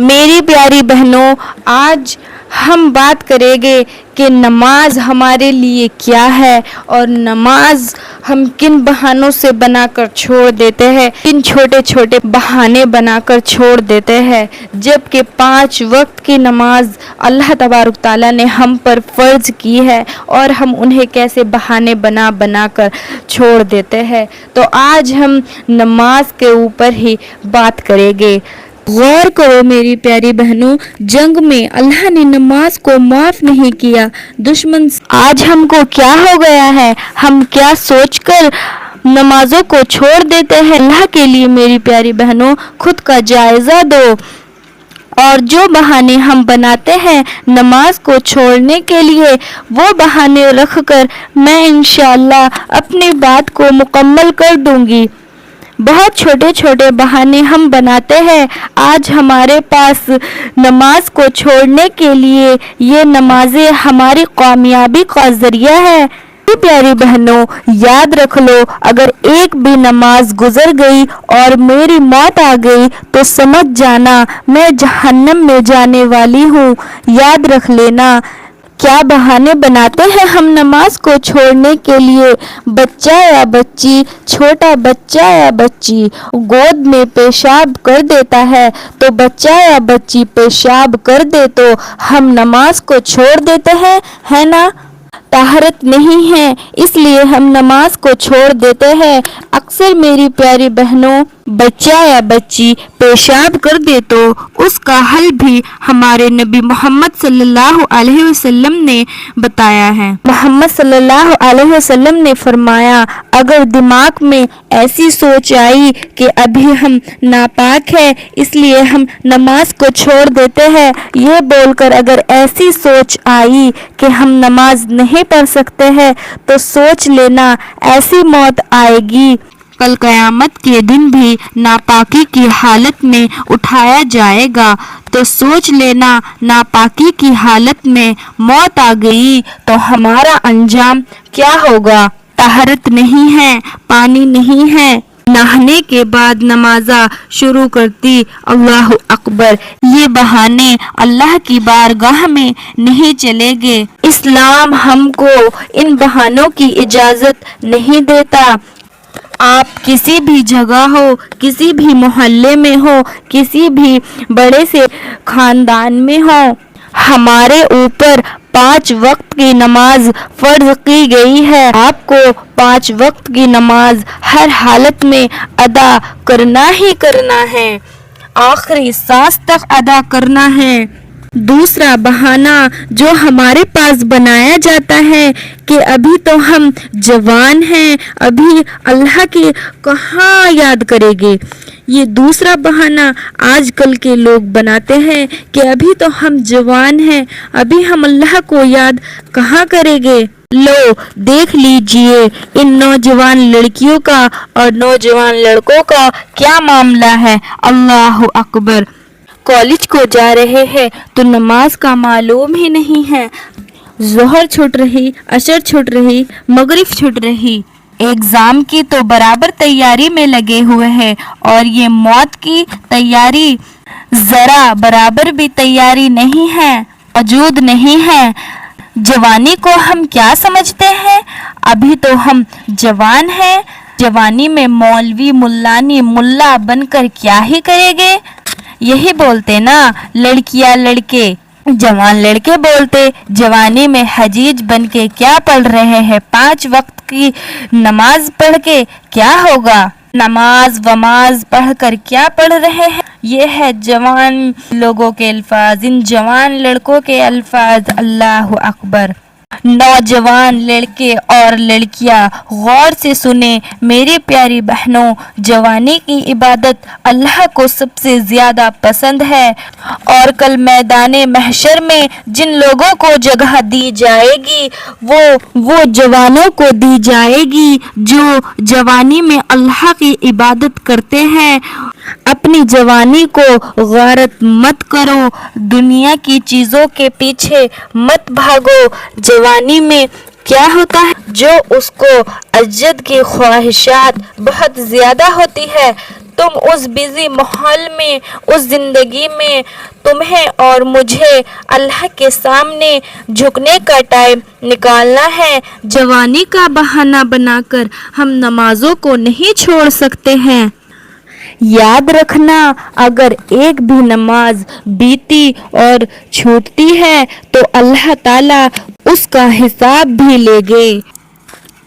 میری پیاری بہنوں، آج ہم بات کریں گے کہ نماز ہمارے لیے کیا ہے اور نماز ہم کن بہانوں سے بنا کر چھوڑ دیتے ہیں، کن چھوٹے چھوٹے بہانے بنا کر چھوڑ دیتے ہیں، جبکہ 5 وقت کی نماز اللہ تبارک تعالیٰ نے ہم پر فرض کی ہے اور ہم انہیں کیسے بہانے بنا کر چھوڑ دیتے ہیں۔ تو آج ہم نماز کے اوپر ہی بات کریں گے۔ غور کرو میری پیاری بہنوں، جنگ میں اللہ نے نماز کو معاف نہیں کیا۔ دشمن آج ہم کو کیا ہو گیا ہے، ہم کیا سوچ کر نمازوں کو چھوڑ دیتے ہیں۔ اللہ کے لیے میری پیاری بہنوں خود کا جائزہ دو، اور جو بہانے ہم بناتے ہیں نماز کو چھوڑنے کے لیے، وہ بہانے رکھ کر میں انشاءاللہ اپنی بات کو مکمل کر دوں گی۔ بہت چھوٹے چھوٹے بہانے ہم بناتے ہیں آج ہمارے پاس نماز کو چھوڑنے کے لیے۔ یہ نمازیں ہماری کامیابی کا ذریعہ ہے۔ پیاری بہنوں، یاد رکھ لو، اگر ایک بھی نماز گزر گئی اور میری موت آ گئی تو سمجھ جانا میں جہنم میں جانے والی ہوں۔ یاد رکھ لینا۔ کیا بہانے بناتے ہیں ہم نماز کو چھوڑنے کے لیے؟ بچہ یا بچی، چھوٹا بچہ یا بچی گود میں پیشاب کر دیتا ہے تو بچہ یا بچی پیشاب کر دے تو ہم نماز کو چھوڑ دیتے ہیں، ہے نا؟ طہارت نہیں ہے اس لیے ہم نماز کو چھوڑ دیتے ہیں۔ اکثر میری پیاری بہنوں، بچہ یا بچی پیشاب کر دے تو اس کا حل بھی ہمارے نبی محمد صلی اللہ علیہ وسلم نے بتایا ہے۔ محمد صلی اللہ علیہ وسلم نے فرمایا، اگر دماغ میں ایسی سوچ آئی کہ ابھی ہم ناپاک ہیں اس لیے ہم نماز کو چھوڑ دیتے ہیں، یہ بول کر اگر ایسی سوچ آئی کہ ہم نماز نہیں پڑھ سکتے ہیں تو سوچ لینا ایسی موت آئے گی، کل قیامت کے دن بھی ناپاکی کی حالت میں اٹھایا جائے گا۔ تو سوچ لینا ناپاکی کی حالت میں موت آ گئی تو ہمارا انجام کیا ہوگا؟ طہارت نہیں ہے، پانی نہیں ہے، نہانے کے بعد نمازہ شروع کرتی، اللہ اکبر۔ یہ بہانے اللہ کی بارگاہ میں نہیں چلے گے۔ اسلام ہم کو ان بہانوں کی اجازت نہیں دیتا۔ آپ کسی بھی جگہ ہو، کسی بھی محلے میں ہو، کسی بھی بڑے سے خاندان میں ہو، ہمارے اوپر 5 وقت کی نماز فرض کی گئی ہے۔ آپ کو 5 وقت کی نماز ہر حالت میں ادا کرنا ہی کرنا ہے، آخری سانس تک ادا کرنا ہے۔ دوسرا بہانہ جو ہمارے پاس بنایا جاتا ہے کہ ابھی تو ہم جوان ہیں، ابھی اللہ کی کہاں یاد کریں گے، یہ دوسرا بہانہ آج کل کے لوگ بناتے ہیں کہ ابھی تو ہم جوان ہیں، ابھی ہم اللہ کو یاد کہاں کریں گے۔ لو دیکھ لیجئے ان نوجوان لڑکیوں کا اور نوجوان لڑکوں کا کیا معاملہ ہے، اللہ اکبر۔ کالج کو جا رہے ہیں تو نماز کا معلوم ہی نہیں ہے، ظہر چھوٹ رہی، عصر چھوٹ رہی، مغرب چھوٹ رہی، ایگزام کی تو برابر تیاری میں لگے ہوئے ہیں اور یہ موت کی تیاری ذرا برابر بھی تیاری نہیں ہے، موجود نہیں ہے۔ جوانی کو ہم کیا سمجھتے ہیں؟ ابھی تو ہم جوان ہیں، جوانی میں مولوی ملانی ملا بن کر کیا ہی کریں گے؟ یہی بولتے نا لڑکیاں لڑکے، جوان لڑکے بولتے جوانی میں حجیج بن کے کیا پڑھ رہے ہیں، 5 وقت کی نماز پڑھ کے کیا ہوگا، نماز وماز پڑھ کر کیا پڑھ رہے ہیں۔ یہ ہے جوان لوگوں کے الفاظ، ان جوان لڑکوں کے الفاظ، اللہ اکبر۔ نوجوان لڑکے اور لڑکیاں غور سے سنیں میری پیاری بہنوں، جوانی کی عبادت اللہ کو سب سے زیادہ پسند ہے، اور کل میدان محشر میں جن لوگوں کو جگہ دی جائے گی وہ جوانوں کو دی جائے گی جو جوانی میں اللہ کی عبادت کرتے ہیں۔ اپنی جوانی کو غارت مت کرو، دنیا کی چیزوں کے پیچھے مت بھاگو۔ جوانی میں کیا ہوتا ہے، جو اس کو عزت کی خواہشات بہت زیادہ ہوتی ہے تم اس بزی ماحول میں، اس زندگی میں تمہیں اور مجھے اللہ کے سامنے جھکنے کا ٹائم نکالنا ہے۔ جوانی کا بہانہ بنا کر ہم نمازوں کو نہیں چھوڑ سکتے ہیں۔ یاد رکھنا، اگر ایک بھی نماز بیتی اور چھوٹتی ہے تو اللہ تعالیٰ اس کا حساب بھی لے گے،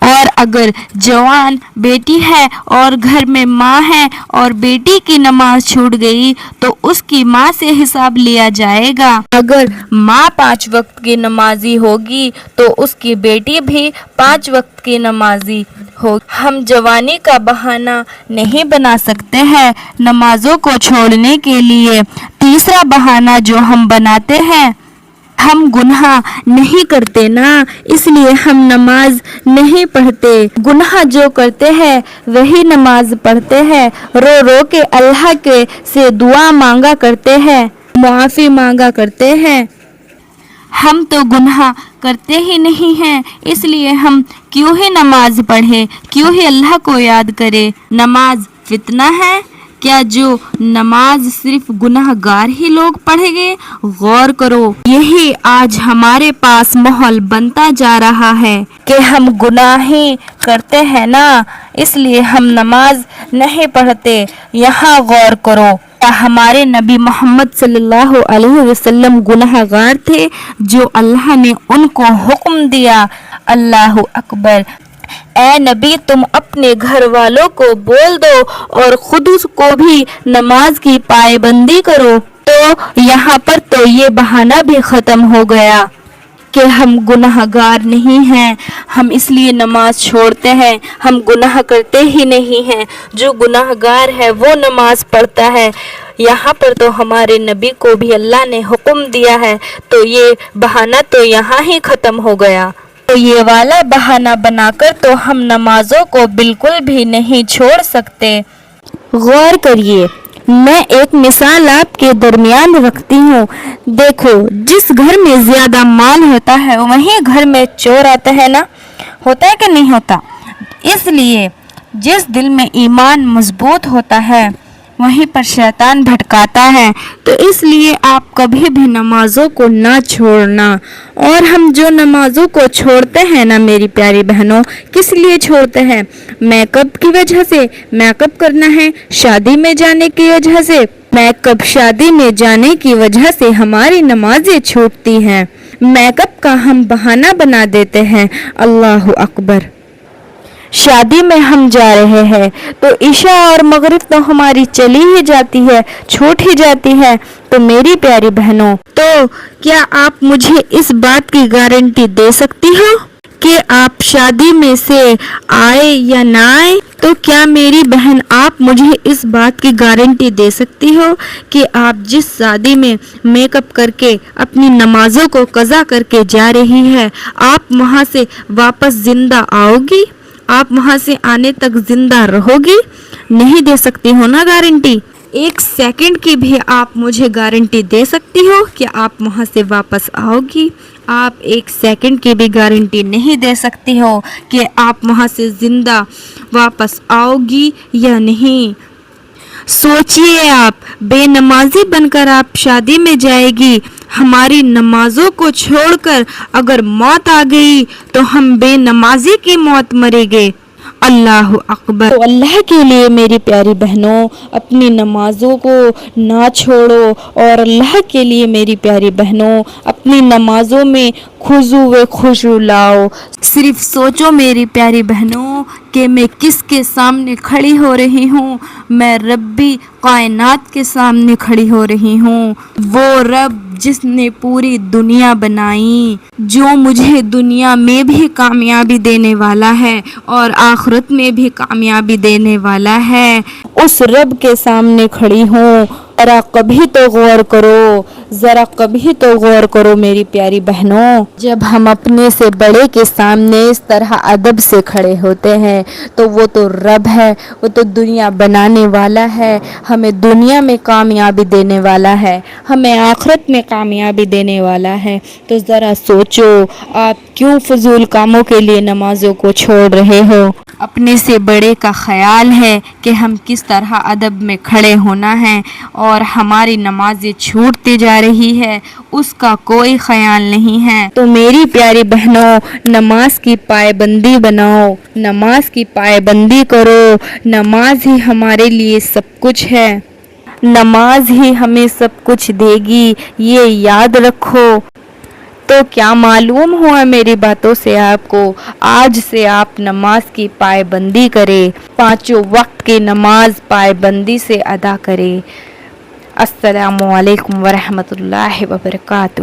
اور اگر جوان بیٹی ہے اور گھر میں ماں ہے اور بیٹی کی نماز چھوٹ گئی تو اس کی ماں سے حساب لیا جائے گا۔ اگر ماں 5 وقت کی نمازی ہوگی تو اس کی بیٹی بھی 5 وقت کی نمازی ہوگی۔ ہم جوانی کا بہانہ نہیں بنا سکتے ہیں نمازوں کو چھوڑنے کے لیے۔ تیسرا بہانہ جو ہم بناتے ہیں، ہم گناہ نہیں کرتے نا، اس لیے ہم نماز نہیں پڑھتے۔ گناہ جو کرتے ہیں وہی نماز پڑھتے ہیں، رو رو کے اللہ کے سے دعا مانگا کرتے ہیں، معافی مانگا کرتے ہیں۔ ہم تو گناہ کرتے ہی نہیں ہیں، اس لیے ہم کیوں ہی نماز پڑھے، کیوں ہی اللہ کو یاد کرے۔ نماز فتنہ ہے کیا جو نماز صرف گناہ گار ہی لوگ پڑھیں گے؟ غور کرو، یہی آج ہمارے پاس ماحول بنتا جا رہا ہے کہ ہم گناہ ہی کرتے ہیں نا، اس لیے ہم نماز نہیں پڑھتے۔ یہاں غور کرو، ہمارے نبی محمد صلی اللہ علیہ وسلم گناہ گار تھے جو اللہ نے ان کو حکم دیا۔ اللہ اکبر۔ اے نبی، تم اپنے گھر والوں کو بول دو اور خود کو بھی نماز کی پابندی کرو۔ تو یہاں پر تو یہ بہانہ بھی ختم ہو گیا کہ ہم گناہ گار نہیں ہیں، ہم اس لیے نماز چھوڑتے ہیں، ہم گناہ کرتے ہی نہیں ہیں۔ جو گناہ گار ہے وہ نماز پڑھتا ہے۔ یہاں پر تو ہمارے نبی کو بھی اللہ نے حکم دیا ہے، تو یہ بہانہ تو یہاں ہی ختم ہو گیا۔ تو یہ والا بہانہ بنا کر تو ہم نمازوں کو بالکل بھی نہیں چھوڑ سکتے۔ غور کریے، میں ایک مثال آپ کے درمیان رکھتی ہوں۔ دیکھو، جس گھر میں زیادہ مال ہوتا ہے وہیں گھر میں چور آتا ہے نا، ہوتا ہے کہ نہیں ہوتا؟ اس لیے جس دل میں ایمان مضبوط ہوتا ہے وہیں پر شیطان بھٹکاتا ہے۔ تو اس لیے آپ کبھی بھی نمازوں کو نہ چھوڑنا۔ اور ہم جو نمازوں کو چھوڑتے ہیں نا میری پیاری بہنوں، کس لیے چھوڑتے ہیں؟ میک اپ کی وجہ سے، میک اپ کرنا ہے، شادی میں جانے کی وجہ سے، میک اپ شادی میں جانے کی وجہ سے ہماری نمازیں چھوٹتی ہیں۔ میک اپ کا ہم بہانہ بنا دیتے ہیں۔ اللہ اکبر۔ شادی میں ہم جا رہے ہیں تو عشاء اور مغرب تو ہماری چلی ہی جاتی ہے، چھوٹ ہی جاتی ہے۔ تو میری پیاری بہنوں، تو کیا آپ مجھے اس بات کی گارنٹی دے سکتی ہو کہ آپ شادی میں سے آئے یا نہ آئے؟ تو کیا میری بہن آپ مجھے اس بات کی گارنٹی دے سکتی ہو کہ آپ جس شادی میں میک اپ کر کے اپنی نمازوں کو قضا کر کے جا رہی ہے، آپ وہاں سے واپس زندہ آؤ گی؟ آپ وہاں سے آنے تک زندہ رہو گی؟ نہیں دے سکتی ہو نا گارنٹی۔ 1 سیکنڈ کی بھی آپ مجھے گارنٹی دے سکتی ہو کہ آپ وہاں سے واپس آؤ گی؟ آپ 1 سیکنڈ کی بھی گارنٹی نہیں دے سکتی ہو کہ آپ وہاں سے زندہ واپس آؤ گی یا نہیں۔ سوچئے، آپ بے نمازی بن کر آپ شادی میں جائے گی، ہماری نمازوں کو چھوڑ کر اگر موت آ گئی تو ہم بے نمازی کی موت مریں گے۔ اللہ اکبر۔ تو اللہ کے لیے میری پیاری بہنوں اپنی نمازوں کو نہ چھوڑو، اور اللہ کے لیے میری پیاری بہنوں اپنی نمازوں میں خشوع لاؤ۔ صرف سوچو میری پیاری بہنوں کہ میں کس کے سامنے کھڑی ہو رہی ہوں؟ میں ربی کائنات کے سامنے کھڑی ہو رہی ہوں، وہ رب جس نے پوری دنیا بنائی، جو مجھے دنیا میں بھی کامیابی دینے والا ہے اور آخرت میں بھی کامیابی دینے والا ہے۔ اس رب کے سامنے کھڑی ہوں۔ ذرا کبھی تو غور کرو، ذرا کبھی تو غور کرو میری پیاری بہنوں، جب ہم اپنے سے بڑے کے سامنے اس طرح ادب سے کھڑے ہوتے ہیں تو وہ تو رب ہے، وہ تو دنیا بنانے والا ہے، ہمیں دنیا میں کامیابی دینے والا ہے، ہمیں آخرت میں کامیابی دینے والا ہے۔ تو ذرا سوچو، آپ کیوں فضول کاموں کے لیے نمازوں کو چھوڑ رہے ہو؟ اپنے سے بڑے کا خیال ہے کہ ہم کس طرح ادب میں کھڑے ہونا ہے، اور ہماری نمازیں چھوٹتی جا رہی ہے، اس کا کوئی خیال نہیں ہے۔ تو میری پیاری بہنوں، نماز کی پابندی بناؤ، نماز کی پابندی کرو، نماز ہی ہمارے لیے سب کچھ ہے، نماز ہی ہمیں سب کچھ دے گی، یہ یاد رکھو۔ تو کیا معلوم ہوا میری باتوں سے آپ کو؟ آج سے آپ نماز کی پابندی کریں، 5 وقت کی نماز پابندی سے ادا کریں۔ السلام علیکم ورحمۃ اللہ وبرکاتہ۔